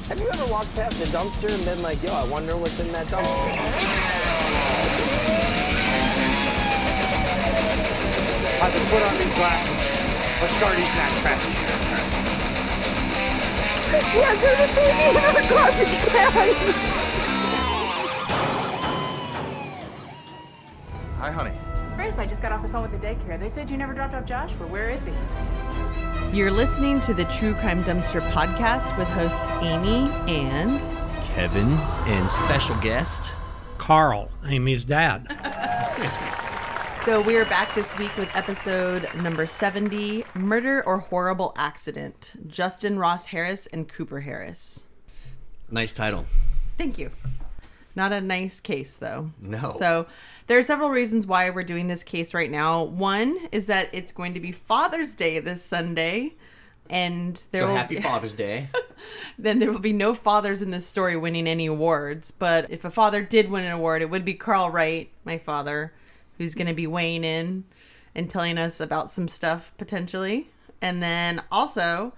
Have you ever walked past a dumpster and been like, yo, I wonder what's in that dumpster? I can put on these glasses. Let's start eating that trash. Yeah, there's a baby in the garbage can. Hi, honey. Grace, I just got off the phone with the daycare. They said you never dropped off Josh, but where is he? You're listening to the True Crime Dumpster podcast with hosts Amy and Kevin and special guest Carl, Amy's dad. So we are back this week with episode number 70, Murder or Horrible Accident, Justin Ross Harris and Cooper Harris. Nice title. Thank you. Not a nice case, though. No. So there are several reasons why we're doing this case right now. One is that it's going to be Father's Day this Sunday. And happy Father's Day. Then there will be no fathers in this story winning any awards. But if a father did win an award, it would be Carl Wright, my father, who's going to be weighing in and telling us about some stuff potentially. And then also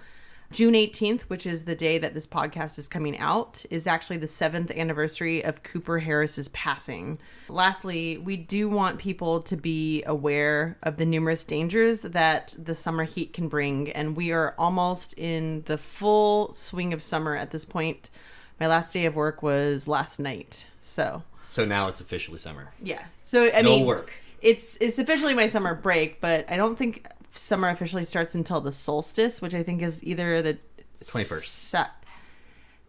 June 18th, which is the day that this podcast is coming out, is actually the 7th anniversary of Cooper Harris's passing. Lastly, we do want people to be aware of the numerous dangers that the summer heat can bring. And we are almost in the full swing of summer at this point. My last day of work was last night. So now it's officially summer. Yeah. So I no mean, work. It's officially my summer break, but I don't think summer officially starts until the solstice, which I think is either the 21st.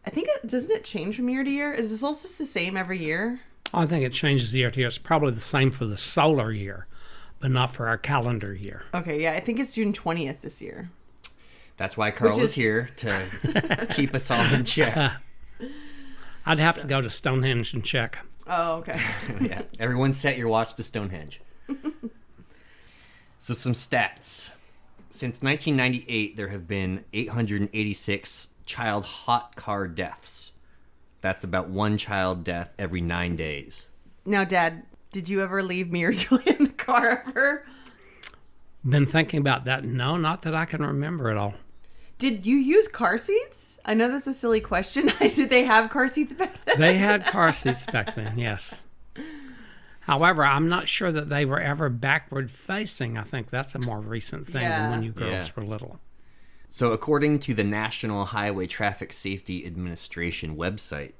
I think doesn't it change from year to year? Is the solstice the same every year? I think it changes year to year. It's probably the same for the solar year, but not for our calendar year. Okay, yeah, I think it's June 20th this year. That's why Carl is here to keep us all in check. I'd have to go to Stonehenge and check. Oh, okay. Yeah, everyone set your watch to Stonehenge. So some stats. Since 1998, there have been 886 child hot car deaths. That's about one child death every 9 days. Now, Dad, did you ever leave me or Julia in the car ever? Been thinking about that. No, not that I can remember at all. Did you use car seats? I know that's a silly question. Did they have car seats back then? They had car seats back then, yes. However, I'm not sure that they were ever backward facing. I think that's a more recent thing than when you girls were little. So according to the National Highway Traffic Safety Administration website,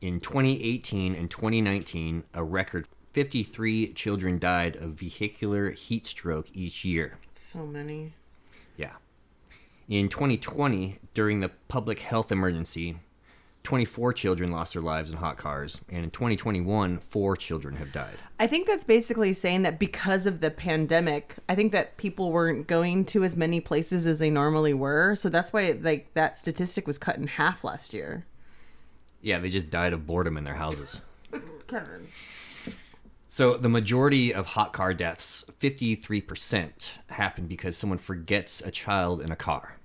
in 2018 and 2019, a record 53 children died of vehicular heat stroke each year. So many. Yeah. In 2020, during the public health emergency, 24 children lost their lives in hot cars, and in 2021, 4 children have died. I think that's basically saying that because of the pandemic, I think that people weren't going to as many places as they normally were, so that's why that statistic was cut in half last year. Yeah, they just died of boredom in their houses. Kevin. So the majority of hot car deaths, 53%, happen because someone forgets a child in a car.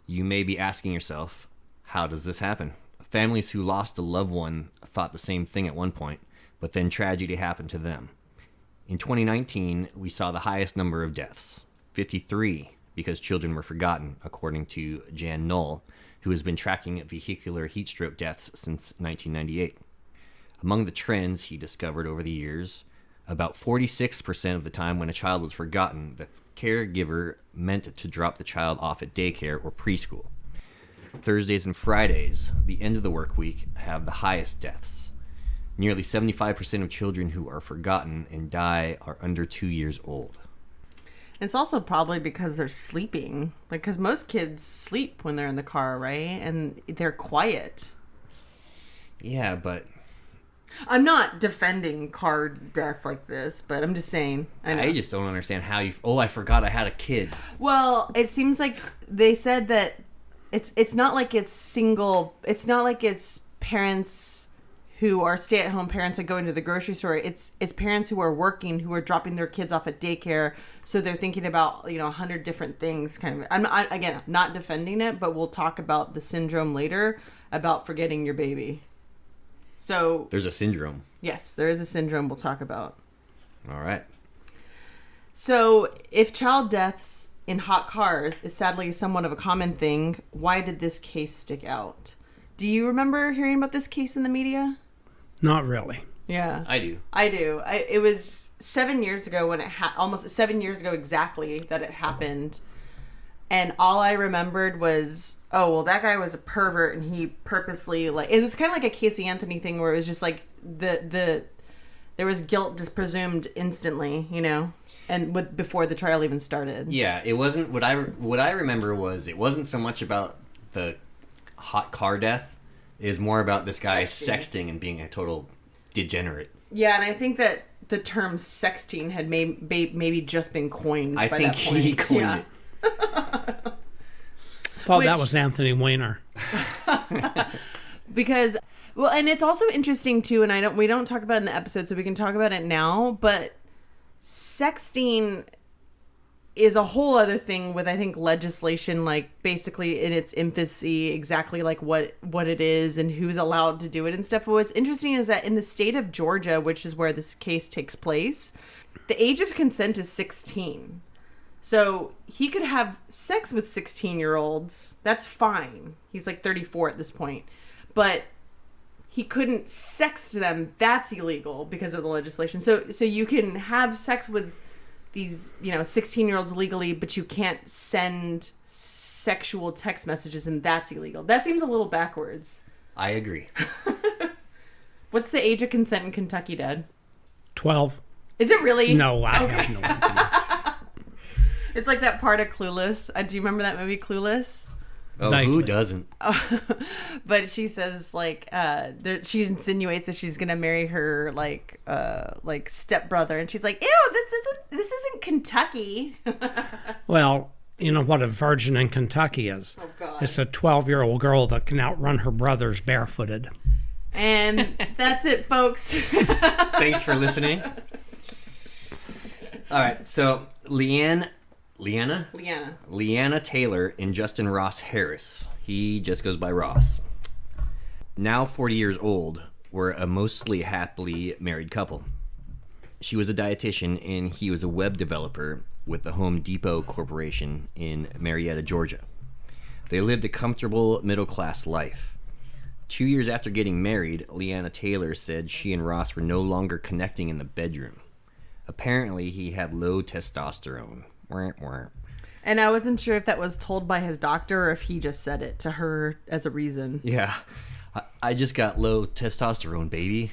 You may be asking yourself, how does this happen? Families who lost a loved one thought the same thing at one point, but then tragedy happened to them. In 2019, we saw the highest number of deaths, 53, because children were forgotten, according to Jan Knoll, who has been tracking vehicular heat stroke deaths since 1998. Among the trends he discovered over the years, about 46% of the time when a child was forgotten, the caregiver meant to drop the child off at daycare or preschool. Thursdays and Fridays, the end of the work week, have the highest deaths. Nearly 75% of children who are forgotten and die are under 2 years old. It's also probably because they're sleeping. Because most kids sleep when they're in the car, right? And they're quiet. Yeah, but I'm not defending car death like this, but I'm just saying. I just don't understand how you... Oh, I forgot I had a kid. Well, it seems like they said that it's not like it's single... It's not like it's parents who are stay-at-home parents that go into the grocery store. It's parents who are working, who are dropping their kids off at daycare. So they're thinking about, 100 different things. Kind of. I'm not defending it, but we'll talk about the syndrome later about forgetting your baby. So there's a syndrome. Yes, there is a syndrome we'll talk about. All right. So if child deaths in hot cars is sadly somewhat of a common thing. Why did this case stick out? Do you remember hearing about this case in the media? Not really. Yeah. I do. It was 7 years ago when almost 7 years ago exactly that it happened. And all I remembered was, oh, well, that guy was a pervert and he purposely, like, it was kind of like a Casey Anthony thing where it was just like there was guilt just presumed instantly, you know, and before the trial even started. Yeah, it wasn't, what I remember was it wasn't so much about the hot car death. It was more about this guy sexting and being a total degenerate. Yeah, and I think that the term sexting had maybe just been coined by that point. I think he coined it. Thought that was Anthony Weiner. Because, well, and it's also interesting too, and we don't talk about it in the episode, so we can talk about it now, but sexting is a whole other thing with, I think, legislation, like basically in its infancy, exactly like what it is and who's allowed to do it and stuff. But what's interesting is that in the state of Georgia, which is where this case takes place, the age of consent is 16. So he could have sex with 16-year-olds. That's fine. He's like 34 at this point. But he couldn't sext them. That's illegal because of the legislation. So you can have sex with these, 16-year-olds legally, but you can't send sexual text messages, and that's illegal. That seems a little backwards. I agree. What's the age of consent in Kentucky, Dad? 12. Is it really? No, I have no idea. It's like that part of Clueless. Do you remember that movie, Clueless? Oh, Vaguely. who doesn't? But she says, like, she insinuates that she's gonna marry her like stepbrother, and she's like, "Ew, this isn't Kentucky." Well, you know what a virgin in Kentucky is? Oh God! It's a 12-year-old girl that can outrun her brothers barefooted. And that's it, folks. Thanks for listening. All right, so Leanna Taylor and Justin Ross Harris. He just goes by Ross. Now 40 years old, were a mostly happily married couple. She was a dietitian and he was a web developer with the Home Depot Corporation in Marietta, Georgia. They lived a comfortable middle-class life. 2 years after getting married, Leanna Taylor said she and Ross were no longer connecting in the bedroom. Apparently, he had low testosterone. And I wasn't sure if that was told by his doctor or if he just said it to her as a reason. Yeah. I just got low testosterone, baby.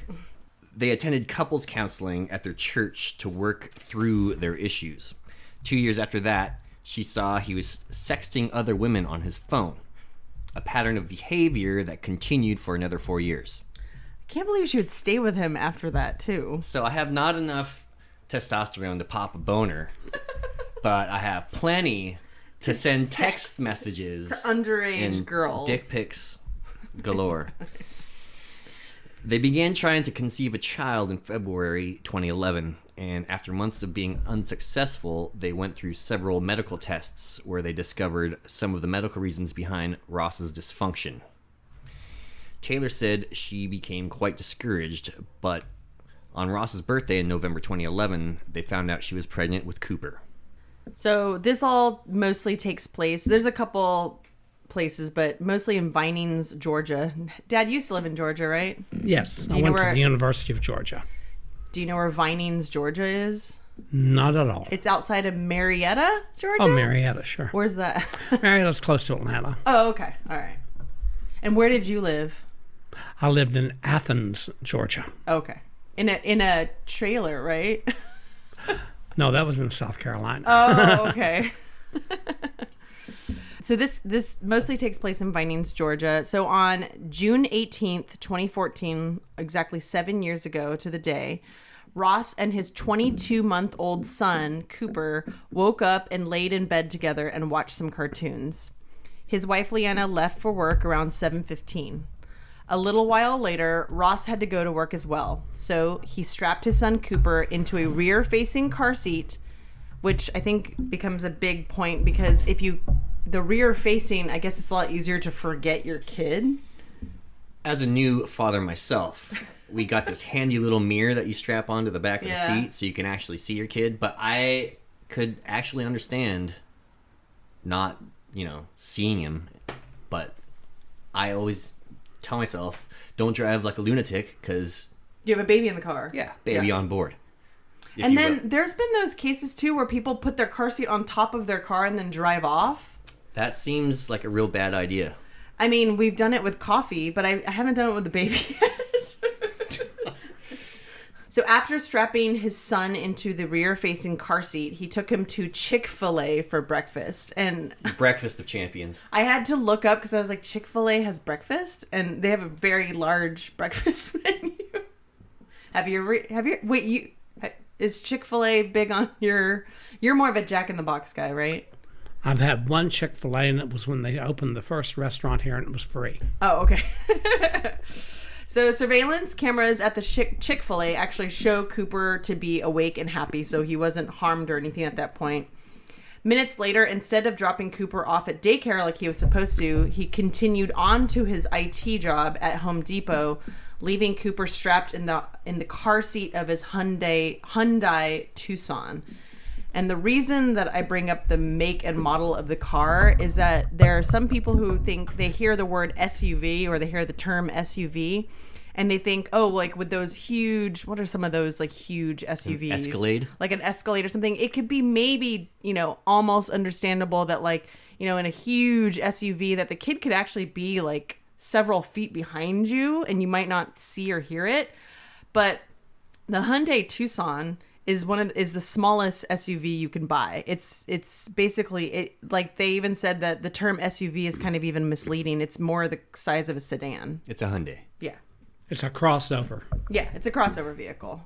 They attended couples counseling at their church to work through their issues. 2 years after that, she saw he was sexting other women on his phone. A pattern of behavior that continued for another 4 years. I can't believe she would stay with him after that, too. So I have not enough testosterone to pop a boner, but I have plenty to send text messages to underage and girls. Dick pics galore. They began trying to conceive a child in February 2011, and after months of being unsuccessful, they went through several medical tests where they discovered some of the medical reasons behind Ross's dysfunction. Taylor said she became quite discouraged, but on Ross's birthday in November 2011, they found out she was pregnant with Cooper. So this all mostly takes place, there's a couple places, but mostly in Vinings, Georgia. Dad, you used to live in Georgia, right? Yes, I you know went to where- the University of Georgia. Do you know where Vinings, Georgia is? Not at all. It's outside of Marietta, Georgia? Oh, Marietta, sure. Where's that? Marietta's close to Atlanta. Oh, okay. All right. And where did you live? I lived in Athens, Georgia. Okay. In a trailer, right? No, that was in South Carolina. Oh, okay. So this mostly takes place in Vinings, Georgia. So on June 18th, 2014, exactly 7 years ago to the day, Ross and his 22-month-old son, Cooper, woke up and laid in bed together and watched some cartoons. His wife, Leanna, left for work around 7:15. A little while later, Ross had to go to work as well. So he strapped his son, Cooper, into a rear-facing car seat, which I think becomes a big point because the rear-facing, I guess it's a lot easier to forget your kid. As a new father myself, we got this handy little mirror that you strap onto the back of the seat so you can actually see your kid. But I could actually understand not, seeing him. But I always tell myself, don't drive like a lunatic because... You have a baby in the car. Yeah, baby on board. And then there's been those cases, too, where people put their car seat on top of their car and then drive off. That seems like a real bad idea. I mean, we've done it with coffee, but I haven't done it with the baby yet. So after strapping his son into the rear-facing car seat, he took him to Chick-fil-A for breakfast. And Breakfast of champions. I had to look up because I was like, Chick-fil-A has breakfast? And they have a very large breakfast menu. Is Chick-fil-A big on you're more of a Jack in the Box guy, right? I've had one Chick-fil-A, and it was when they opened the first restaurant here, and it was free. Oh, okay. So surveillance cameras at the Chick-fil-A actually show Cooper to be awake and happy, so he wasn't harmed or anything at that point. Minutes later, instead of dropping Cooper off at daycare like he was supposed to, he continued on to his IT job at Home Depot, leaving Cooper strapped in the car seat of his Hyundai Tucson. And the reason that I bring up the make and model of the car is that there are some people who think they hear the word SUV or they hear the term SUV and they think, oh, like with those huge, what are some of those like huge SUVs? An Escalade? Like an Escalade or something. It could be maybe, almost understandable that like, in a huge SUV that the kid could actually be like several feet behind you and you might not see or hear it. But the Hyundai Tucson is the smallest SUV you can buy. It's basically like they even said that the term SUV is kind of even misleading. It's more the size of a sedan. It's a Hyundai. Yeah. It's a crossover. Yeah, it's a crossover vehicle.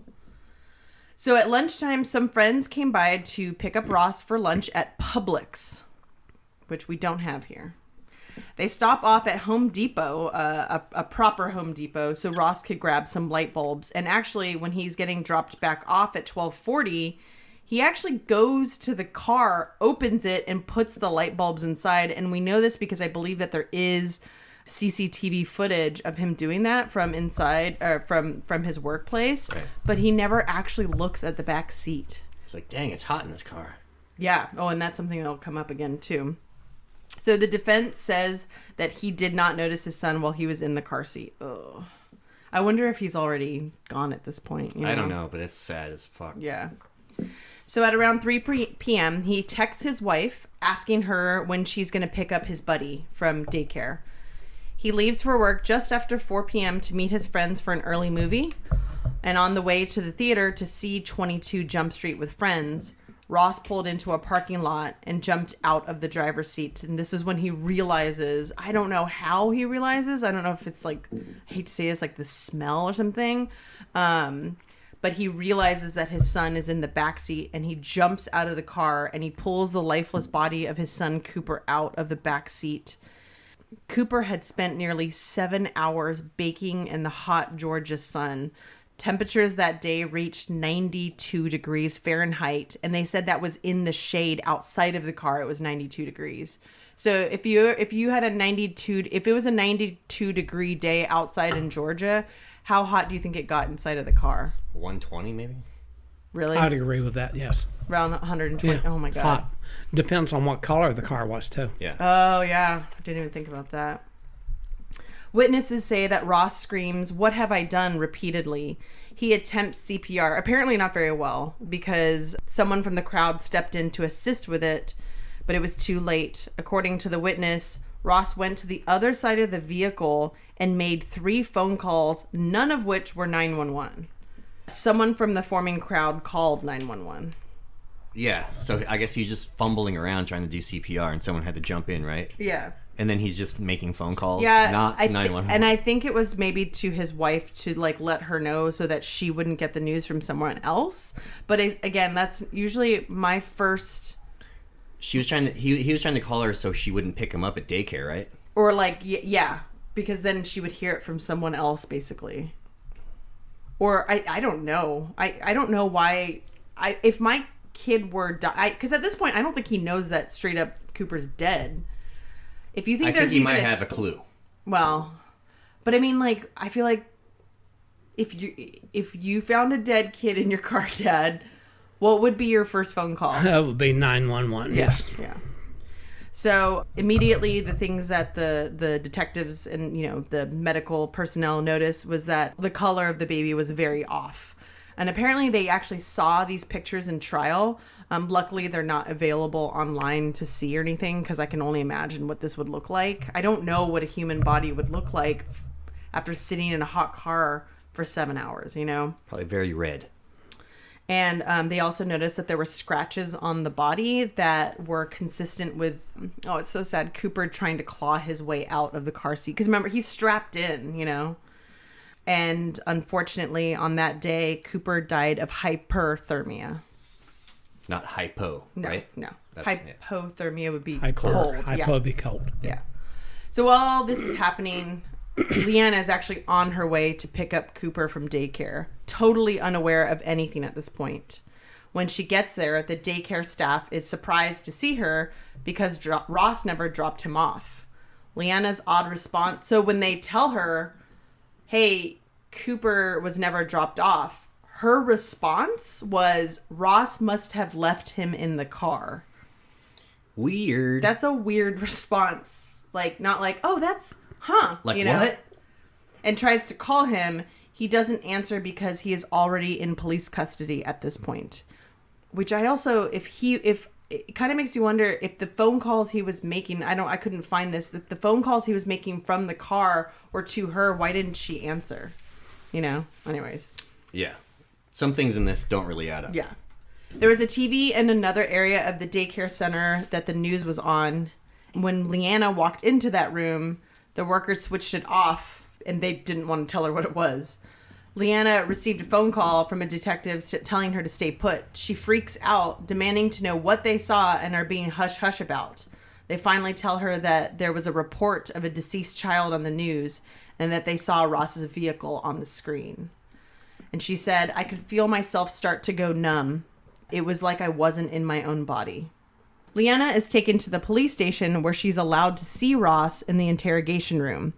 So at lunchtime, some friends came by to pick up Ross for lunch at Publix, which we don't have here. They stop off at Home Depot, a proper Home Depot, so Ross could grab some light bulbs. And actually, when he's getting dropped back off at 12:40, he actually goes to the car, opens it, and puts the light bulbs inside. And we know this because I believe that there is CCTV footage of him doing that from inside, or from his workplace. Right. But he never actually looks at the back seat. It's like, dang, it's hot in this car. Yeah. Oh, and that's something that'll come up again, too. So the defense says that he did not notice his son while he was in the car seat. Ugh. I wonder if he's already gone at this point. I don't know, but it's sad as fuck. Yeah. So at around 3 p.m., he texts his wife asking her when she's going to pick up his buddy from daycare. He leaves for work just after 4 p.m. to meet his friends for an early movie. And on the way to the theater to see 22 Jump Street with friends, Ross pulled into a parking lot and jumped out of the driver's seat. And this is when he realizes, I don't know how he realizes. I don't know if it's like, I hate to say it's like the smell or something. But he realizes that his son is in the back seat and he jumps out of the car and he pulls the lifeless body of his son Cooper out of the back seat. Cooper had spent nearly 7 hours baking in the hot Georgia sun. Temperatures that day reached 92 degrees Fahrenheit, and they said that was in the shade outside of the car. It was 92 degrees. So if you had if it was a 92 degree day outside in Georgia, how hot do you think it got inside of the car? 120 maybe? Really? I'd agree with that, yes. Around 120. Yeah, oh my it's God. hot. Depends on what color the car was, too. Yeah. Oh yeah. I didn't even think about that. Witnesses say that Ross screams, "What have I done?" repeatedly. He attempts CPR, apparently not very well, because someone from the crowd stepped in to assist with it, but it was too late. According to the witness, Ross went to the other side of the vehicle and made 3 phone calls, none of which were 911. Someone from the forming crowd called 911. Yeah, so I guess he's just fumbling around trying to do CPR and someone had to jump in, right? Yeah. And then he's just making phone calls, Yeah, not to 911. And I think it was maybe to his wife to like let her know so that she wouldn't get the news from someone else. But again, that's usually my first. She was trying to. He was trying to call her so she wouldn't pick him up at daycare, right? Or like yeah, because then she would hear it from someone else, basically. Or I don't know. I don't know why. If my kid were because at this point I don't think he knows that straight up Cooper's dead. If you think I there's think he even might have a clue. Well, but I mean, like, I feel like if you found a dead kid in your car, Dad, what would be your first phone call? That would be 911, yes. Yeah. So immediately the things that the detectives and, the medical personnel noticed was that the color of the baby was very off. And apparently they actually saw these pictures in trial. Luckily, they're not available online to see or anything, because I can only imagine what this would look like. I don't know what a human body would look like after sitting in a hot car for 7 hours, Probably very red. And they also noticed that there were scratches on the body that were consistent with, oh, it's so sad, Cooper trying to claw his way out of the car seat. Because remember, he's strapped in, And unfortunately, on that day, Cooper died of hyperthermia. Not hypo, No, right? no. That's- Hypothermia would be Hypo, cold. hypo would be cold. Yeah. So while this is happening, Leanna is actually on her way to pick up Cooper from daycare, totally unaware of anything at this point. When she gets there, the daycare staff is surprised to see her because Ross never dropped him off. Leanna's odd response. So when they tell her, hey, Cooper was never dropped off, her response was, Ross must have left him in the car. Weird. That's a weird response. Like, not like, oh, that's, like what? And tries to call him. He doesn't answer because he is already in police custody at this point. Which I also, if it kind of makes you wonder if the phone calls he was making, I couldn't find this, that the phone calls he was making from the car or to her, why didn't she answer? Anyways. Yeah. Some things in this don't really add up. Yeah. There was a TV in another area of the daycare center that the news was on. When Leanna walked into that room, the workers switched it off and they didn't want to tell her what it was. Leanna received a phone call from a detective telling her to stay put. She freaks out, demanding to know what they saw and are being hush-hush about. They finally tell her that there was a report of a deceased child on the news and that they saw Ross's vehicle on the screen. And she said, I could feel myself start to go numb. It was like I wasn't in my own body. Leanna is taken to the police station where she's allowed to see Ross in the interrogation room.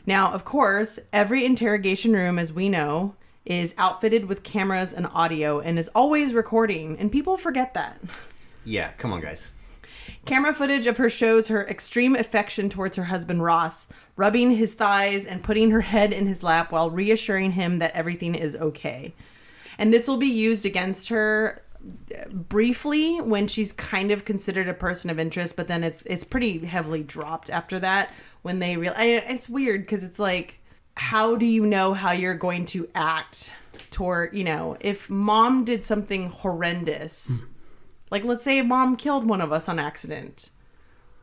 Now, of course, every interrogation room, as we know, is outfitted with cameras and audio and is always recording, and people forget that. Yeah, come on, guys. Camera footage of her shows her extreme affection towards her husband Ross, rubbing his thighs and putting her head in his lap while reassuring him that everything is okay. And this will be used against her briefly when she's kind of considered a person of interest, but then it's pretty heavily dropped after that when they realize. It's weird because it's like, how do you know how you're going to act toward, if mom did something horrendous, like let's say mom killed one of us on accident,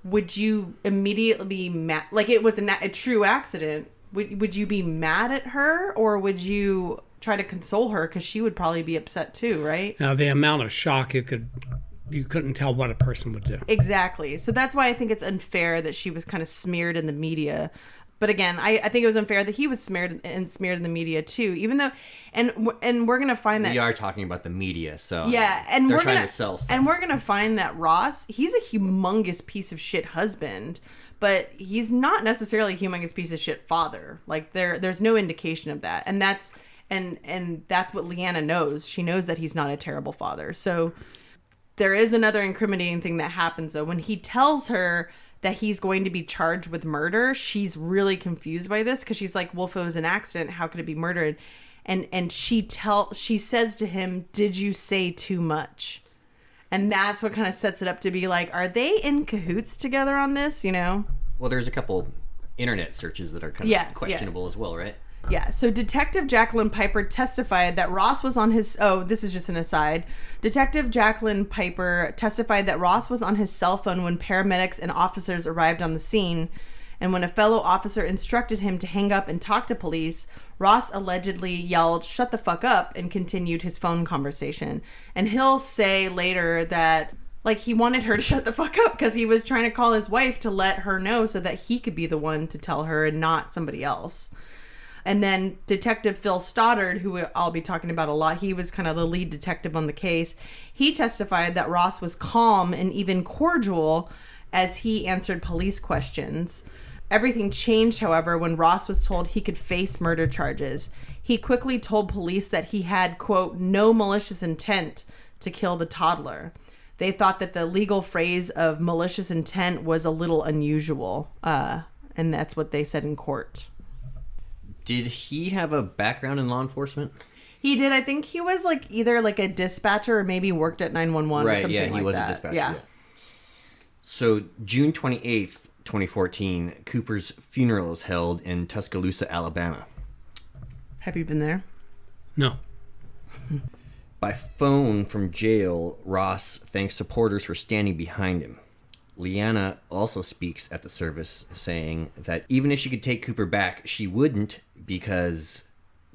would you immediately be mad? Like it was a true accident. Would you be mad at her, or would you try to console her because she would probably be upset too, right? Now the amount of shock you couldn't tell what a person would do. Exactly. So that's why I think it's unfair that she was kind of smeared in the media. But again, I think it was unfair that he was smeared in the media too, even though, and we're going to find that. We are talking about the media, so yeah, and they're trying to sell stuff. And we're going to find that Ross, he's a humongous piece of shit husband, but he's not necessarily a humongous piece of shit father. Like there's no indication of that. And that's what Leanna knows. She knows that he's not a terrible father. So there is another incriminating thing that happens though. When he tells her that he's going to be charged with murder, she's really confused by this because she's like, well, if it was an accident, how could it be murdered? And she says to him, did you say too much? And that's what kind of sets it up to be like, are they in cahoots together on this, Well, there's a couple internet searches that are kind of questionable as well, right? Yeah, so Detective Jacqueline Piper testified that Ross was on his... Oh, this is just an aside. Detective Jacqueline Piper testified that Ross was on his cell phone when paramedics and officers arrived on the scene. And when a fellow officer instructed him to hang up and talk to police, Ross allegedly yelled, "Shut the fuck up," and continued his phone conversation. And he'll say later that, like, he wanted her to shut the fuck up because he was trying to call his wife to let her know so that he could be the one to tell her and not somebody else. And then Detective Phil Stoddard, who I'll be talking about a lot, he was kind of the lead detective on the case. He testified that Ross was calm and even cordial as he answered police questions. Everything changed, however, when Ross was told he could face murder charges. He quickly told police that he had, quote, no malicious intent to kill the toddler. they thought that the legal phrase of malicious intent was a little unusual. And that's what they said in court. Did he have a background in law enforcement? He did. I think he was like either like a dispatcher or maybe worked at 911 or something like that. Right, yeah, he was a dispatcher. Yeah. So June 28th, 2014, Cooper's funeral is held in Tuscaloosa, Alabama. Have you been there? No. By phone from jail, Ross thanks supporters for standing behind him. Leanna also speaks at the service, saying that even if she could take Cooper back, she wouldn't because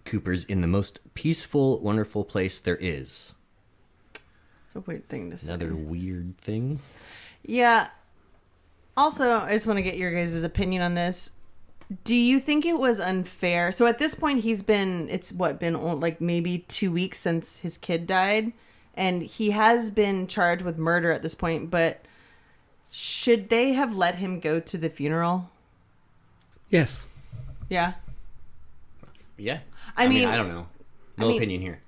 Cooper's in the most peaceful, wonderful place there is. It's a weird thing to say. Another weird thing. Yeah. Also, I just want to get your guys' opinion on this. Do you think it was unfair? So at this point, been like maybe 2 weeks since his kid died. And he has been charged with murder at this point. But should they have let him go to the funeral? Yes. Yeah. Yeah. I mean, I don't know. No opinion here.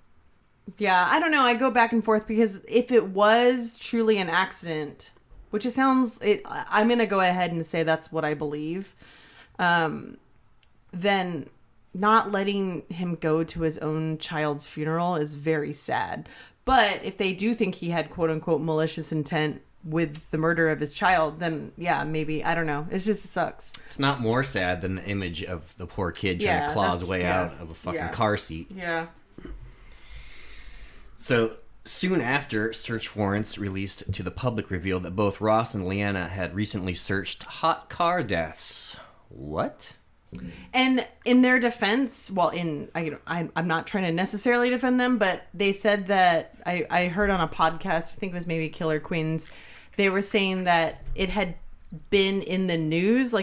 Yeah, I don't know. I go back and forth because if it was truly an accident, which I'm going to go ahead and say that's what I believe. Then not letting him go to his own child's funeral is very sad. But if they do think he had quote unquote malicious intent with the murder of his child, then yeah, maybe, I don't know. It sucks. It's not more sad than the image of the poor kid trying to claw his way out of a fucking car seat. Yeah. So soon after, search warrants released to the public revealed that both Ross and Leanna had recently searched hot car deaths. What? And in their defense, I'm not trying to necessarily defend them, but they said that I heard on a podcast, I think it was maybe Killer Queens, they were saying that it had been in the news,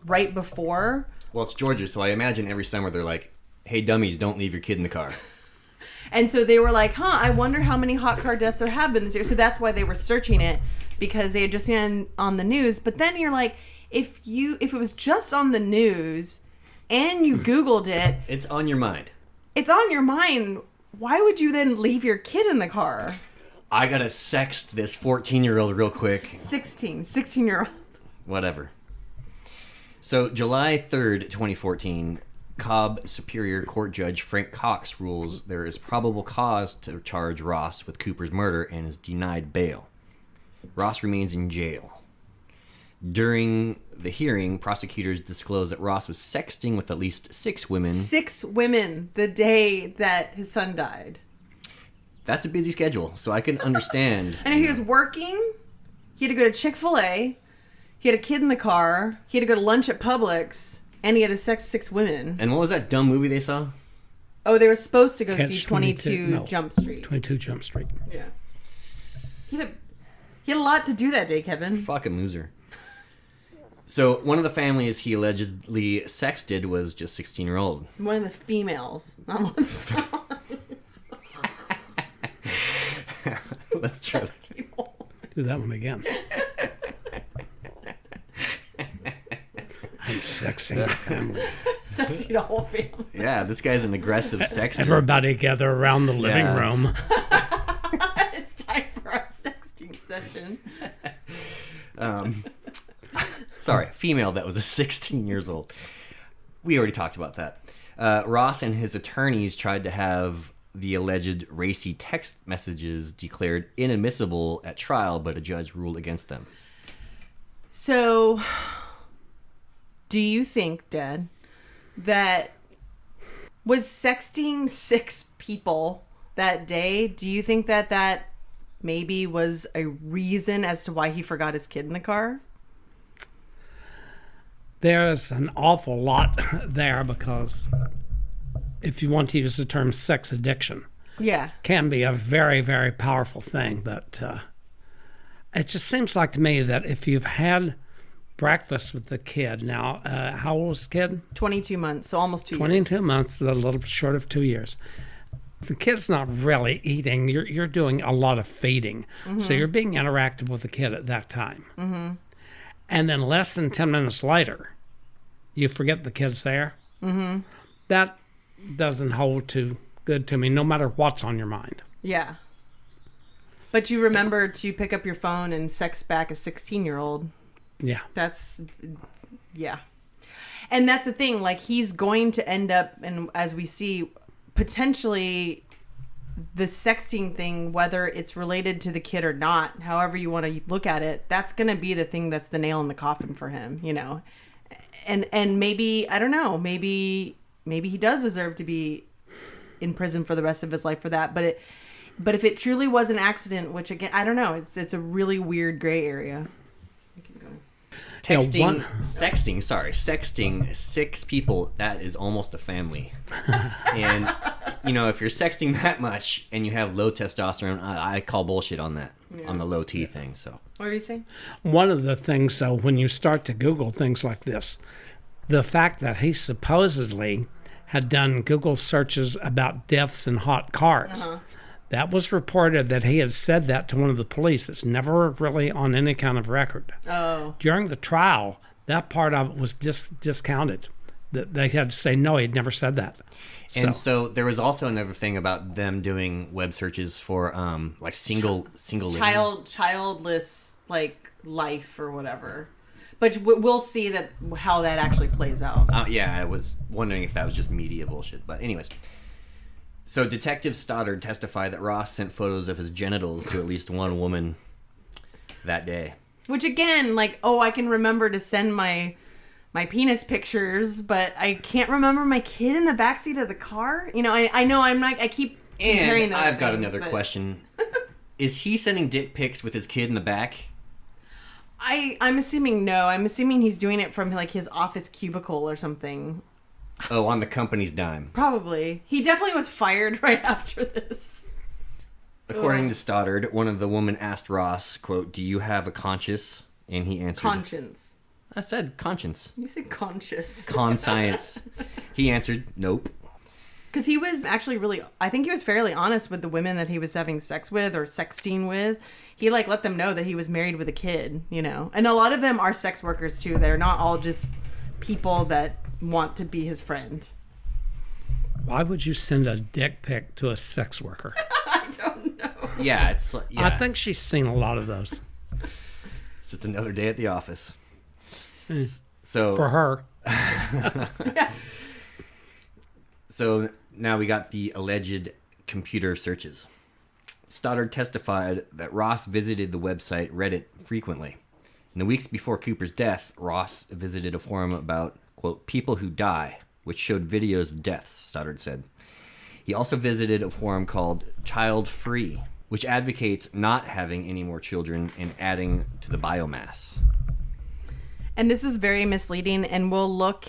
right before. Well, it's Georgia, so I imagine every summer they're like, hey, dummies, don't leave your kid in the car. And so they were like, I wonder how many hot car deaths there have been this year. So that's why they were searching it, because they had just seen it on the news. But then you're like, if it was just on the news and you Googled it. It's on your mind. It's on your mind. Why would you then leave your kid in the car? I gotta sext this 14-year-old real quick. 16-year-old. Whatever. So July 3rd, 2014, Cobb Superior Court Judge Frank Cox rules there is probable cause to charge Ross with Cooper's murder and is denied bail. Ross remains in jail. During the hearing, prosecutors disclosed that Ross was sexting with at least 6 women. 6 women the day that his son died. That's a busy schedule, so I can understand. And he was working. He had to go to Chick-fil-A. He had a kid in the car. He had to go to lunch at Publix. And he had to sex 6 women. And what was that dumb movie they saw? Oh, they were supposed to go Catch see 22 Jump Street. 22 Jump Street. Yeah. He had a lot to do that day, Kevin. Fucking loser. So one of the families he allegedly sexted was just 16-year-old. One of the females. Not one of the felons. Let's try that. Do that one again. I'm sexing the family. Sexing the whole family. Yeah, this guy's an aggressive sexter. Everybody gather around the living room. It's time for our sexting session. Sorry, female that was 16 years old. We already talked about that. Ross and his attorneys tried to have the alleged racy text messages declared inadmissible at trial, but a judge ruled against them. So, do you think, Dad, that was sexting 6 people that day? Do you think that maybe was a reason as to why he forgot his kid in the car? There's an awful lot there because if you want to use the term sex addiction, can be a very, very powerful thing. But it just seems like to me that if you've had breakfast with the kid, now, how old was the kid? 22 months, so almost 2 years. 22 months, a little short of 2 years. The kid's not really eating. You're doing a lot of feeding. Mm-hmm. So you're being interactive with the kid at that time. Mm-hmm. And then less than 10 minutes later, you forget the kid's there. Mm-hmm. That doesn't hold too good to me, no matter what's on your mind. Yeah. But you remember to pick up your phone and sex back a 16-year-old. Yeah. Yeah. And that's the thing. Like, he's going to end up, and as we see, potentially the sexting thing, whether it's related to the kid or not, however you want to look at it, that's going to be the thing that's the nail in the coffin for him, you know? And maybe, I don't know, maybe he does deserve to be in prison for the rest of his life for that. But if it truly was an accident, which again, I don't know, it's a really weird gray area. Sexting 6 people, that is almost a family. And, you know, if you're sexting that much and you have low testosterone, I call bullshit on that, on the low T thing, so. What were you saying? One of the things, though, when you start to Google things like this, the fact that he supposedly had done Google searches about deaths in hot cars. That was reported that he had said that to one of the police. It's never really on any kind of record. Oh. During the trial, that part of it was discounted. That they had to say, no, he'd never said that. And so there was also another thing about them doing web searches for like single childless, like, life or whatever. But we'll see how that actually plays out. Yeah, I was wondering if that was just media bullshit. But anyways. So Detective Stoddard testified that Ross sent photos of his genitals to at least one woman that day. Which again, like, I can remember to send my penis pictures, but I can't remember my kid in the backseat of the car. You know, I know I'm not. I keep comparing those. And I've got another question: is he sending dick pics with his kid in the back? I'm assuming no. I'm assuming he's doing it from like his office cubicle or something. Oh, on the company's dime. Probably. He definitely was fired right after this. According to Stoddard, one of the women asked Ross, quote, "Do you have a conscience?" And he answered... Conscience. I said conscience. You said conscious. Conscience. He answered, "Nope." Because he was actually I think he was fairly honest with the women that he was having sex with or sexting with. He, like, let them know that he was married with a kid, you know. And a lot of them are sex workers, too. They're not all just people that want to be his friend. Why would you send a dick pic to a sex worker? I don't know. Yeah, I think she's seen a lot of those. It's just another day at the office. So for her. Yeah. So now we got the alleged computer searches. Stoddard testified that Ross visited the website Reddit frequently. In the weeks before Cooper's death, Ross visited a forum about, quote, people who die, which showed videos of deaths, Stoddard said. He also visited a forum called Child Free, which advocates not having any more children and adding to the biomass. And this is very misleading, and we'll look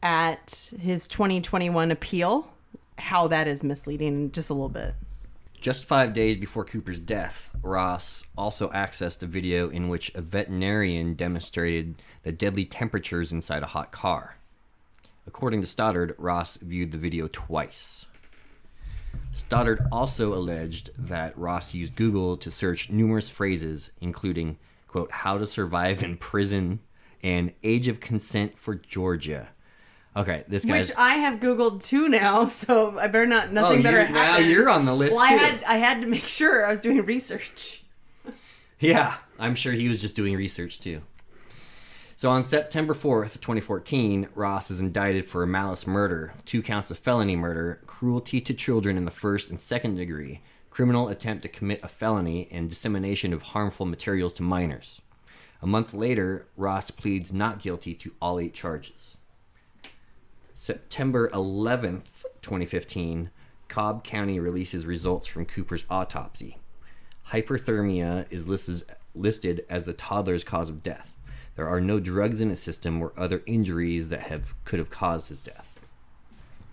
at his 2021 appeal, how that is misleading in just a little bit. Just 5 days before Cooper's death, Ross also accessed a video in which a veterinarian demonstrated the deadly temperatures inside a hot car. According to Stoddard, Ross viewed the video twice. Stoddard also alleged that Ross used Google to search numerous phrases, including, quote, how to survive in prison and age of consent for Georgia. Okay, this guy's... Which I have Googled too now, so I better not... Nothing better happen. Now you're on the list, well, too. I had to make sure I was doing research. Yeah, I'm sure he was just doing research, too. So on September 4th, 2014, Ross is indicted for malice murder, 2 counts of felony murder, cruelty to children in the first and second degree, criminal attempt to commit a felony, and dissemination of harmful materials to minors. A month later, Ross pleads not guilty to all 8 charges. September 11th, 2015, Cobb County releases results from Cooper's autopsy. Hyperthermia is listed as the toddler's cause of death. There are no drugs in his system or other injuries that could have caused his death.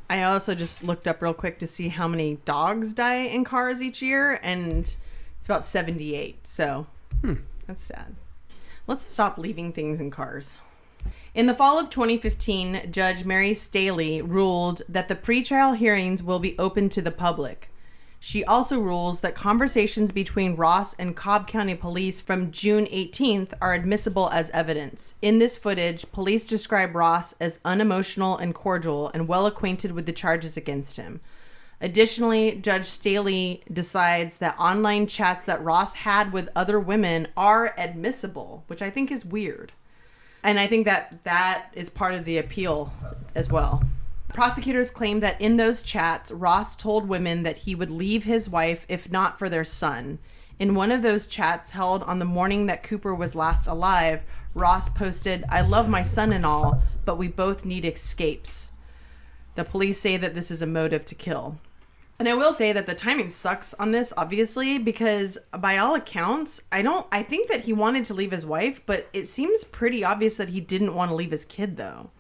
I also just looked up real quick to see how many dogs die in cars each year, and it's about 78. So that's sad. Let's stop leaving things in cars. In the fall of 2015, Judge Mary Staley ruled that the pretrial hearings will be open to the public. She also rules that conversations between Ross and Cobb County Police from June 18th are admissible as evidence. In this footage, police describe Ross as unemotional and cordial and well acquainted with the charges against him. Additionally, Judge Staley decides that online chats that Ross had with other women are admissible, which I think is weird. And I think that is part of the appeal as well. Prosecutors claim that in those chats, Ross told women that he would leave his wife if not for their son. In one of those chats held on the morning that Cooper was last alive, Ross posted, "I love my son and all, but we both need escapes." The police say that this is a motive to kill. And I will say that the timing sucks on this, obviously, because by all accounts, I think that he wanted to leave his wife, but it seems pretty obvious that he didn't want to leave his kid, though.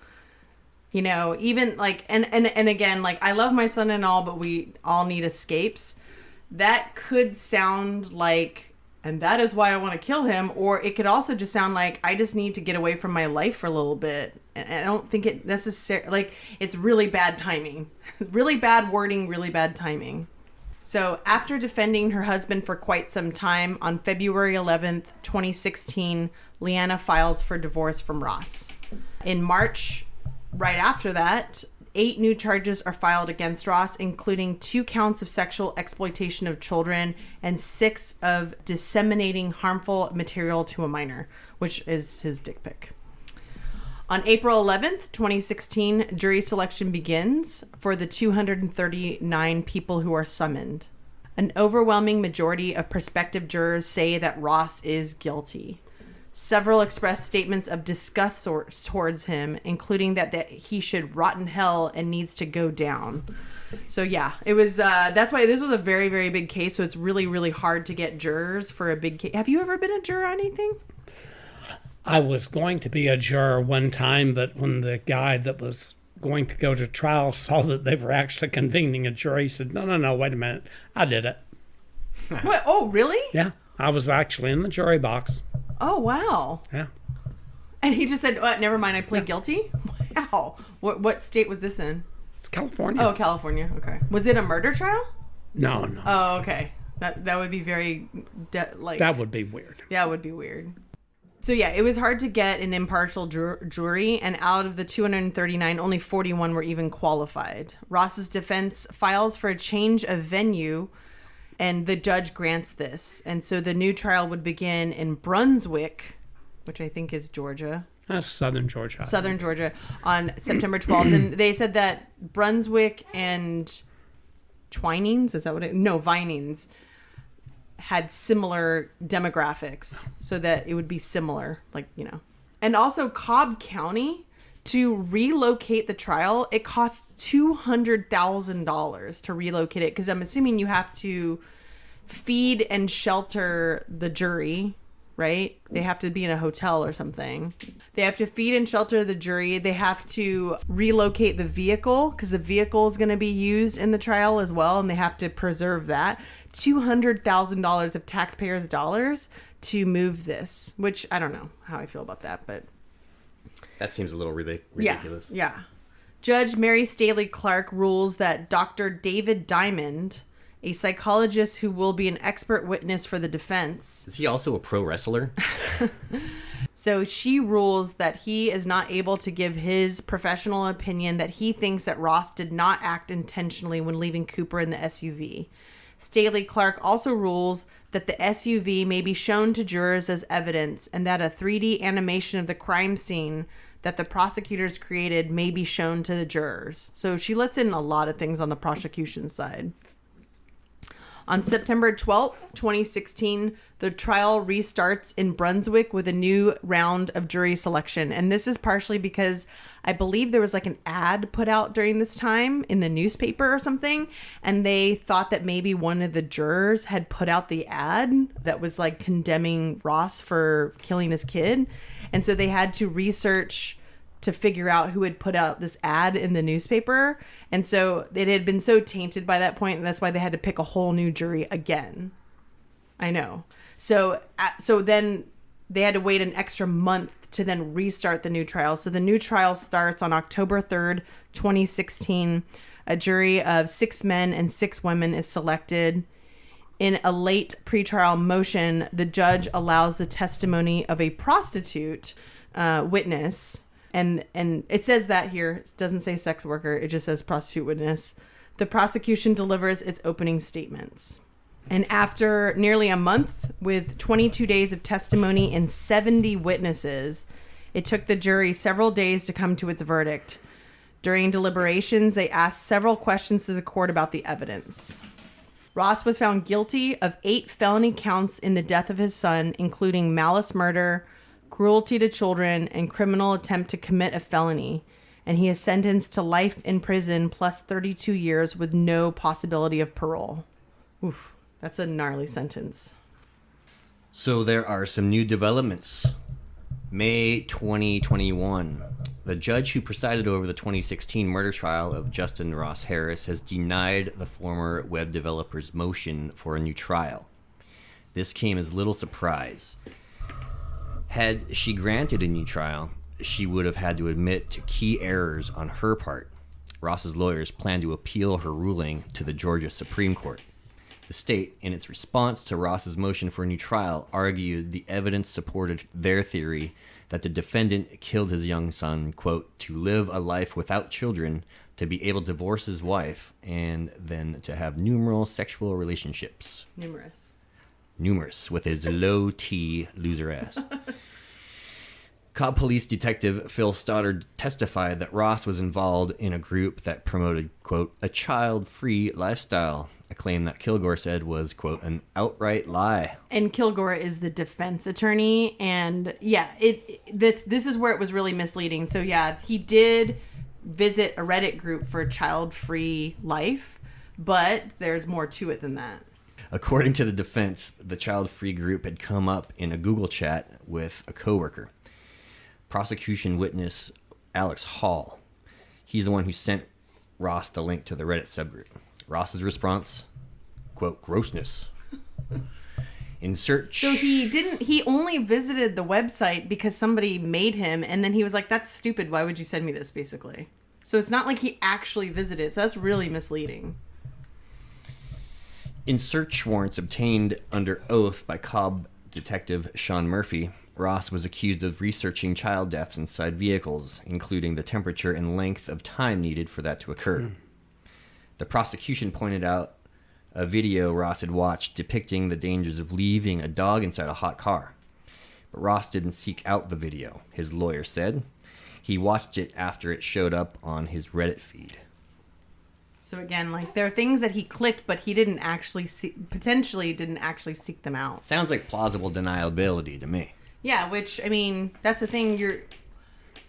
You know, even like, and again, like, I love my son and all, but we all need escapes. That could sound like, and that is why I want to kill him. Or it could also just sound like, I just need to get away from my life for a little bit. And I don't think it necessarily, like, it's really bad timing. Really bad wording, really bad timing. So after defending her husband for quite some time, on February 11th, 2016, Leanna files for divorce from Ross. In March, right after that, 8 new charges are filed against Ross, including 2 counts of sexual exploitation of children and 6 of disseminating harmful material to a minor, which is his dick pic. On April 11th, 2016, jury selection begins for the 239 people who are summoned. An overwhelming majority of prospective jurors say that Ross is guilty. Several expressed statements of disgust towards him, including that he should rot in hell and needs to go down. So yeah, it was, that's why this was a very, very big case. So it's really, really hard to get jurors for a big case. Have you ever been a juror on anything? I was going to be a juror one time, but when the guy that was going to go to trial saw that they were actually convening a jury, he said, no, wait a minute. I did it. What? Oh, really? Yeah, I was actually in the jury box. Oh, wow. Yeah. And he just said, oh, never mind, I plead guilty? Wow. What state was this in? It's California. Oh, California. Okay. Was it a murder trial? No. Oh, okay. That would be very, that would be weird. Yeah, it would be weird. So yeah, it was hard to get an impartial jury, and out of the 239, only 41 were even qualified. Ross's defense files for a change of venue, and the judge grants this. And so the new trial would begin in Brunswick, which I think is Georgia. That's Southern Georgia. Southern Georgia, on September 12th. And they said that Brunswick and Twinings, is that what it? No, Vinings had similar demographics, so that it would be similar, like, you know. And also Cobb County, to relocate the trial, it costs $200,000 to relocate it, because I'm assuming you have to feed and shelter the jury, right? They have to be in a hotel or something. They have to feed and shelter the jury. They have to relocate the vehicle, because the vehicle is going to be used in the trial as well, and they have to preserve that. $200,000 of taxpayers' dollars to move this, which I don't know how I feel about that, but that seems a little ridiculous. Yeah. Judge Mary Staley Clark rules that Dr. David Diamond, a psychologist who will be an expert witness for the defense. Is he also a pro wrestler? So she rules that he is not able to give his professional opinion that he thinks that Ross did not act intentionally when leaving Cooper in the SUV. Staley Clark also rules that the SUV may be shown to jurors as evidence, and that a 3D animation of the crime scene that the prosecutors created may be shown to the jurors. So she lets in a lot of things on the prosecution side. On September 12th, 2016, the trial restarts in Brunswick with a new round of jury selection. And this is partially because I believe there was like an ad put out during this time in the newspaper or something. And they thought that maybe one of the jurors had put out the ad that was like condemning Ross for killing his kid. And so they had to research to figure out who had put out this ad in the newspaper. And so it had been so tainted by that point, and that's why they had to pick a whole new jury again. I know. So then they had to wait an extra month to then restart the new trial. So the new trial starts on October 3rd, 2016. A jury of 6 men and 6 women is selected. In a late pretrial motion, the judge allows the testimony of a prostitute witness. And it says that here. It doesn't say sex worker. It just says prostitute witness. The prosecution delivers its opening statements. And after nearly a month, with 22 days of testimony and 70 witnesses, it took the jury several days to come to its verdict. During deliberations, they asked several questions to the court about the evidence. Ross was found guilty of 8 felony counts in the death of his son, including malice murder, cruelty to children, and criminal attempt to commit a felony. And he is sentenced to life in prison plus 32 years with no possibility of parole. Oof, that's a gnarly sentence. So there are some new developments. May 2021. The judge who presided over the 2016 murder trial of Justin Ross Harris has denied the former web developer's motion for a new trial. This came as little surprise. Had she granted a new trial, she would have had to admit to key errors on her part. Ross's lawyers plan to appeal her ruling to the Georgia Supreme Court. The state, in its response to Ross's motion for a new trial, argued the evidence supported their theory that the defendant killed his young son, quote, to live a life without children, to be able to divorce his wife, and then to have numerous sexual relationships. Numerous, with his low-T loser ass. Cobb Police Detective Phil Stoddard testified that Ross was involved in a group that promoted, quote, a child-free lifestyle, a claim that Kilgore said was, quote, an outright lie. And Kilgore is the defense attorney, and yeah, this is where it was really misleading. So yeah, he did visit a Reddit group for a child-free life, but there's more to it than that. According to the defense, the child-free group had come up in a Google chat with a coworker. Prosecution witness Alex Hall. He's the one who sent Ross the link to the Reddit subgroup. Ross's response, quote, grossness. In search... So he only visited the website because somebody made him, and then he was like, that's stupid, why would you send me this, basically? So it's not like he actually visited, so that's really misleading. In search warrants obtained under oath by Cobb Detective Sean Murphy, Ross was accused of researching child deaths inside vehicles, including the temperature and length of time needed for that to occur. The prosecution pointed out a video Ross had watched depicting the dangers of leaving a dog inside a hot car. But Ross didn't seek out the video, his lawyer said. He watched it after it showed up on his Reddit feed. So again, like, there are things that he clicked, but he didn't actually potentially didn't actually seek them out. Sounds like plausible deniability to me. Yeah, which, I mean, that's the thing.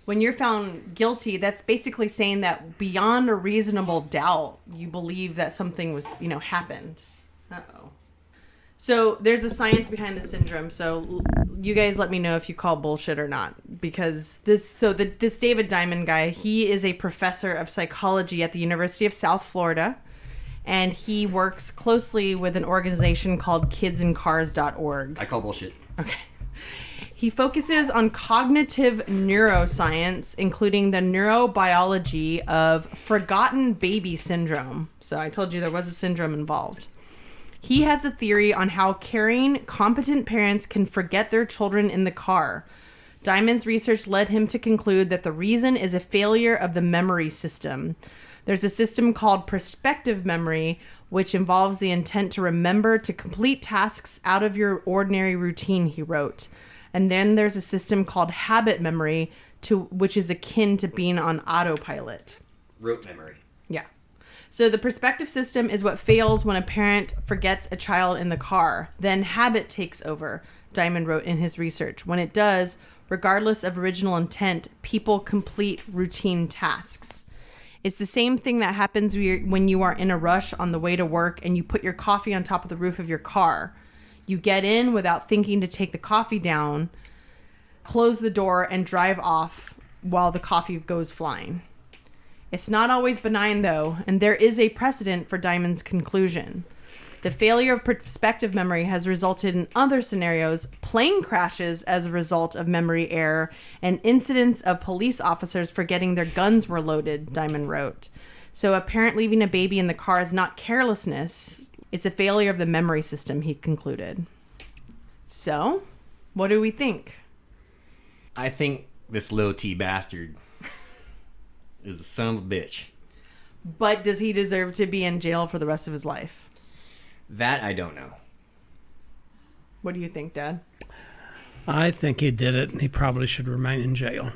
When you're found guilty, that's basically saying that beyond a reasonable doubt, you believe that something was, happened. Uh-oh. So there's a science behind the syndrome. So you guys let me know if you call bullshit or not. Because this David Diamond guy, he is a professor of psychology at the University of South Florida. And he works closely with an organization called kidsincars.org. I call bullshit. Okay. He focuses on cognitive neuroscience, including the neurobiology of forgotten baby syndrome. So I told you there was a syndrome involved. He has a theory on how caring, competent parents can forget their children in the car. Diamond's research led him to conclude that the reason is a failure of the memory system. There's a system called prospective memory, which involves the intent to remember to complete tasks out of your ordinary routine, he wrote. And then there's a system called habit memory, which is akin to being on autopilot. Rote memory. Yeah. So the perspective system is what fails when a parent forgets a child in the car. Then habit takes over, Diamond wrote in his research. When it does, regardless of original intent, people complete routine tasks. It's the same thing that happens when you are in a rush on the way to work and you put your coffee on top of the roof of your car. You get in without thinking to take the coffee down, close the door, and drive off while the coffee goes flying. It's not always benign, though, and there is a precedent for Diamond's conclusion. The failure of perspective memory has resulted in other scenarios, plane crashes as a result of memory error, and incidents of police officers forgetting their guns were loaded, Diamond wrote. So a parent leaving a baby in the car is not carelessness. It's a failure of the memory system, he concluded. So, what do we think? I think this low-T bastard is the son of a bitch. But does he deserve to be in jail for the rest of his life? That I don't know. What do you think, Dad? I think he did it, and he probably should remain in jail.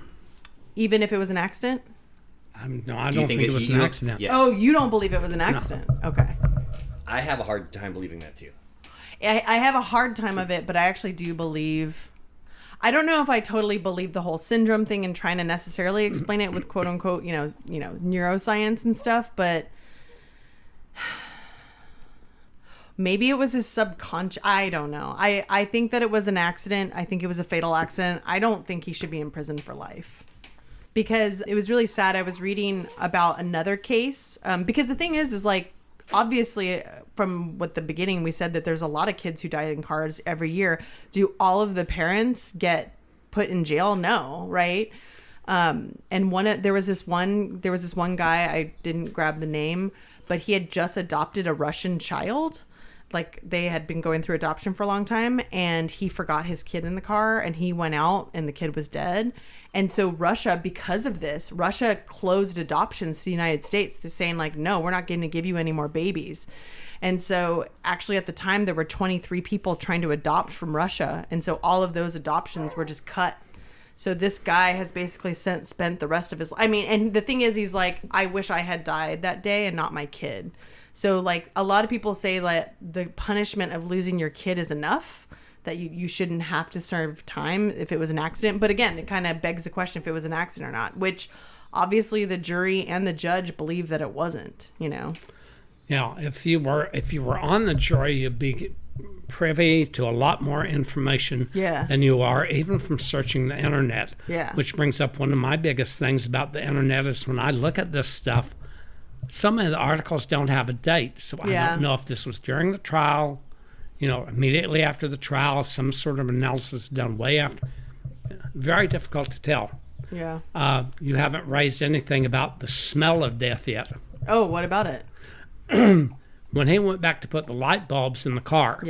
Even if it was an accident? No, I don't think it was an accident. Yeah. Oh, you don't believe it was an accident? No. Okay. I have a hard time believing that too. I have a hard time of it, but I actually do believe. I don't know if I totally believe the whole syndrome thing and trying to necessarily explain it with quote unquote, neuroscience and stuff, but maybe it was his subconscious. I don't know. I think that it was an accident. I think it was a fatal accident. I don't think he should be in prison for life. Because it was really sad. I was reading about another case. Because the thing is like, obviously, from what the beginning we said that there's a lot of kids who die in cars every year. Do all of the parents get put in jail? No, right? And there was this one guy, I didn't grab the name, but he had just adopted a Russian child. Like they had been going through adoption for a long time, and he forgot his kid in the car, and he went out and the kid was dead. And so Russia, because of this, Russia closed adoptions to the United States. They're saying like, no, we're not going to give you any more babies. And so actually at the time there were 23 people trying to adopt from Russia. And so all of those adoptions were just cut. So this guy has basically spent the rest of his life. I mean, and the thing is, he's like, I wish I had died that day and not my kid. So like a lot of people say that the punishment of losing your kid is enough, that you shouldn't have to serve time if it was an accident. But again, it kind of begs the question if it was an accident or not, which obviously the jury and the judge believe that it wasn't, Yeah, if you were on the jury, you'd be privy to a lot more information than you are, even from searching the internet. Yeah. Which brings up one of my biggest things about the internet is when I look at this stuff, some of the articles don't have a date. So I don't know if this was during the trial, immediately after the trial, some sort of analysis done way after. Very difficult to tell. Yeah. You haven't raised anything about the smell of death yet. Oh, what about it? When he went back to put the light bulbs in the car,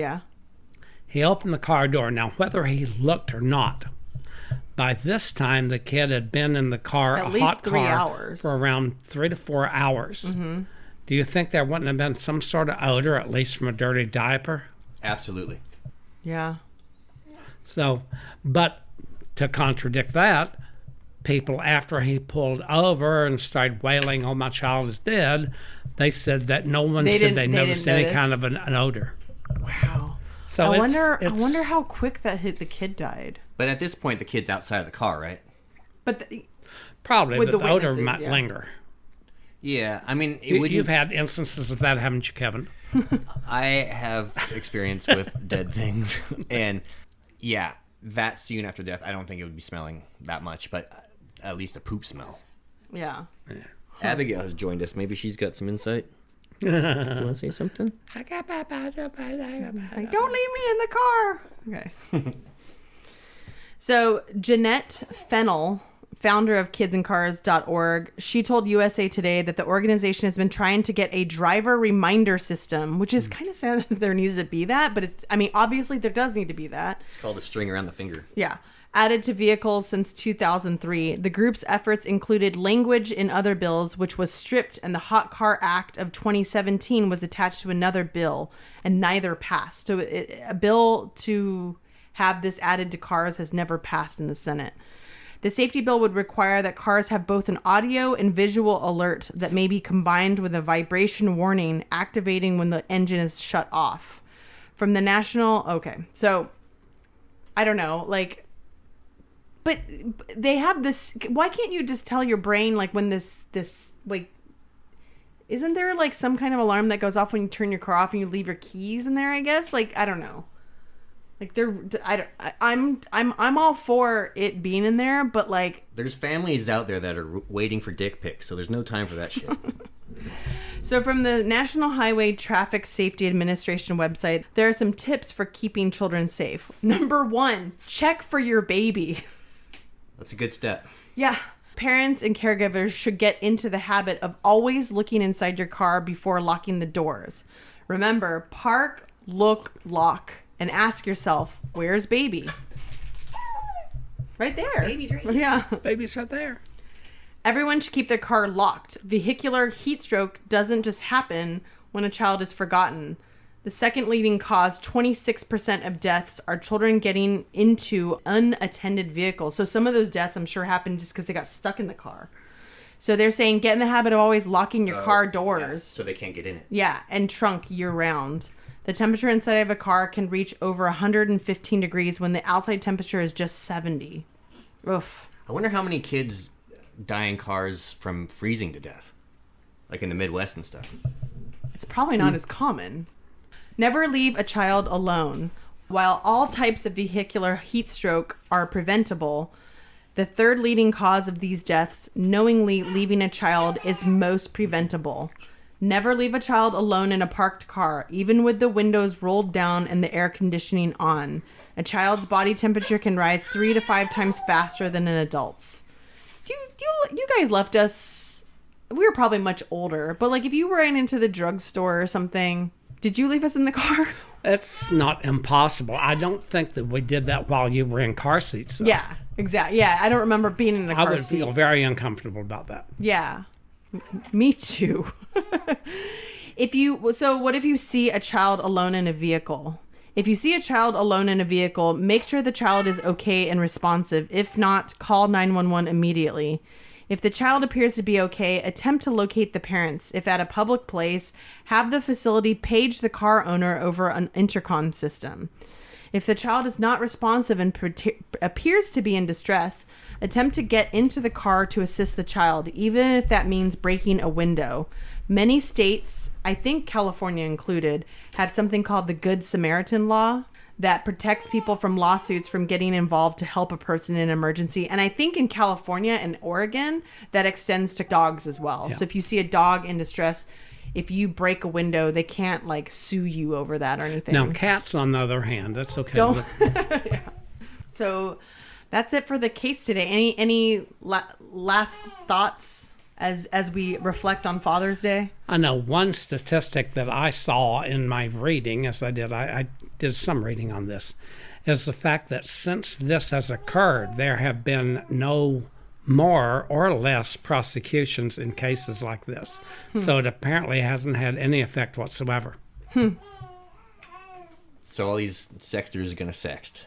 he opened the car door. Now, whether he looked or not, by this time the kid had been in the car, at a least hot 3 car, hours. for around 3 to 4 hours. Mm-hmm. Do you think there wouldn't have been some sort of odor, at least from a dirty diaper? Absolutely. Yeah. So, but to contradict that, people after he pulled over and started wailing, "Oh, my child is dead," they said that no one said they noticed any kind of an odor. Wow. So I wonder how quick that hit the kid died. But at this point, the kid's outside of the car, right? But probably, but the odor might linger. Yeah, I mean, you've had instances of that, haven't you, Kevin? I have experience with dead things, and yeah, that soon after death, I don't think it would be smelling that much, but at least a poop smell. Yeah. Abigail has joined us. Maybe she's got some insight. You want to say something? Don't leave me in the car. Okay. So Jeanette Fennell, founder of kidsandcars.org, she told USA Today that the organization has been trying to get a driver reminder system, which is kind of sad that there needs to be that, but obviously there does need to be that. It's called a string around the finger. Yeah. Added to vehicles since 2003. The group's efforts included language in other bills, which was stripped, and the Hot Car Act of 2017 was attached to another bill, and neither passed. So a bill to have this added to cars has never passed in the Senate. The safety bill would require that cars have both an audio and visual alert that may be combined with a vibration warning activating when the engine is shut off. From the national... Okay, so I don't know, but they have this... Why can't you just tell your brain, when this isn't there, some kind of alarm that goes off when you turn your car off and you leave your keys in there, I guess? I don't know. I'm all for it being in there, but there's families out there that are waiting for dick pics, so there's no time for that shit. So from the National Highway Traffic Safety Administration website, there are some tips for keeping children safe. Number 1, check for your baby. That's a good step. Yeah. Parents and caregivers should get into the habit of always looking inside your car before locking the doors. Remember, park, look, lock. And ask yourself, where's baby? Right there. Baby's right here. Yeah. Baby's right there. Everyone should keep their car locked. Vehicular heat stroke doesn't just happen when a child is forgotten. The second leading cause, 26% of deaths, are children getting into unattended vehicles. So some of those deaths, I'm sure, happened just because they got stuck in the car. So they're saying get in the habit of always locking your car doors. Yeah, so they can't get in it. Yeah, and trunk year-round. The temperature inside of a car can reach over 115 degrees when the outside temperature is just 70. Oof. I wonder how many kids die in cars from freezing to death, like in the Midwest and stuff. It's probably not as common. Never leave a child alone. While all types of vehicular heat stroke are preventable, the third leading cause of these deaths, knowingly leaving a child, is most preventable. Never leave a child alone in a parked car, even with the windows rolled down and the air conditioning on. A child's body temperature can rise 3 to 5 times faster than an adult's. You guys left us, we were probably much older, but like if you ran into the drugstore or something, did you leave us in the car? It's not impossible. I don't think that we did that while you were in car seats. Though. Yeah, exactly. Yeah, I don't remember being in a car seat. I would feel very uncomfortable about that. Yeah, me too. So what if you see a child alone in a vehicle? If you see a child alone in a vehicle, make sure the child is okay and responsive. If not, call 911 immediately. If the child appears to be okay, attempt to locate the parents. If at a public place, have the facility page the car owner over an intercom system. If the child is not responsive and appears to be in distress, attempt to get into the car to assist the child, even if that means breaking a window. Many states, I think California included, have something called the Good Samaritan Law that protects people from lawsuits from getting involved to help a person in an emergency. And I think in California and Oregon, that extends to dogs as well. Yeah. So if you see a dog in distress, if you break a window, they can't like sue you over that or anything. Now, cats, on the other hand, that's okay. Don't. Yeah. So that's it for the case today. Any last thoughts as we reflect on Father's Day? I know one statistic that I saw in my reading, as I did some reading on this, is the fact that since this has occurred, there have been no more or less prosecutions in cases like this. So it apparently hasn't had any effect whatsoever. So all these sexters are going to sext.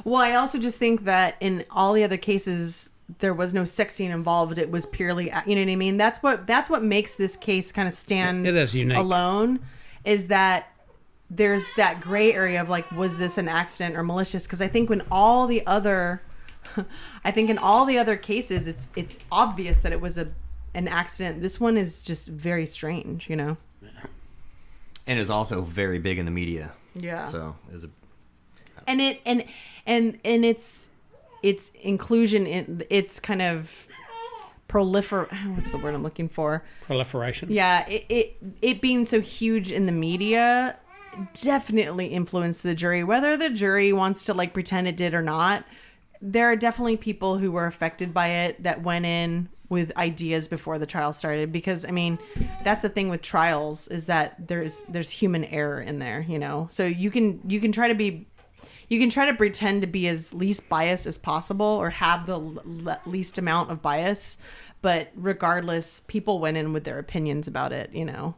Well, I also just think that in all the other cases, there was no sexting involved. It was purely, you know what I mean? That's what makes this case kind of stand it is unique. Alone, is that there's that gray area of like, was this an accident or malicious? Because I think in all the other cases, it's obvious that it was an accident. This one is just very strange, you know? And is also very big in the media. Yeah. So is a. And its inclusion in its kind of what's the word I'm looking for? Proliferation. Yeah, it being so huge in the media definitely influenced the jury. Whether the jury wants to like pretend it did or not, there are definitely people who were affected by it that went in with ideas before the trial started. Because I mean, that's the thing with trials, is that there's human error in there, you know. So you can try to pretend to be as least biased as possible or have the least amount of bias. But regardless, people went in with their opinions about it, you know.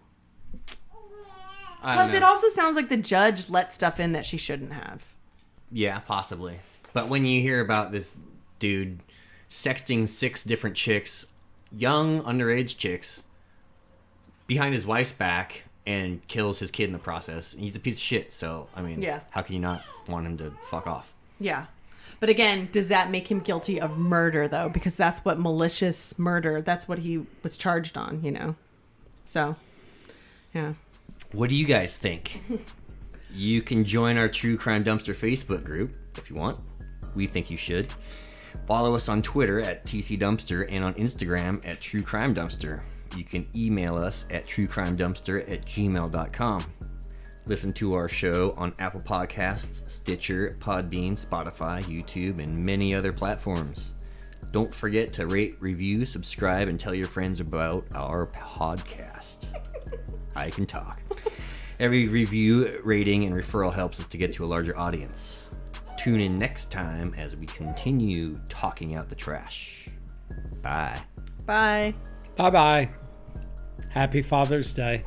Plus, it also sounds like the judge let stuff in that she shouldn't have. Yeah, possibly. But when you hear about this dude sexting 6 different chicks, young, underage chicks, behind his wife's back, and kills his kid in the process, and he's a piece of shit. So, I mean, How can you not want him to fuck off? Yeah. But again, does that make him guilty of murder, though? Because that's what malicious murder, that's what he was charged on, you know? So, yeah. What do you guys think? You can join our True Crime Dumpster Facebook group if you want. We think you should. Follow us on Twitter at TC Dumpster and on Instagram at True Crime Dumpster. You can email us at truecrimedumpster@gmail.com. Listen to our show on Apple Podcasts, Stitcher, Podbean, Spotify, YouTube, and many other platforms. Don't forget to rate, review, subscribe, and tell your friends about our podcast. I can talk. Every review, rating, and referral helps us to get to a larger audience. Tune in next time as we continue talking out the trash. Bye. Bye. Bye-bye. Happy Father's Day.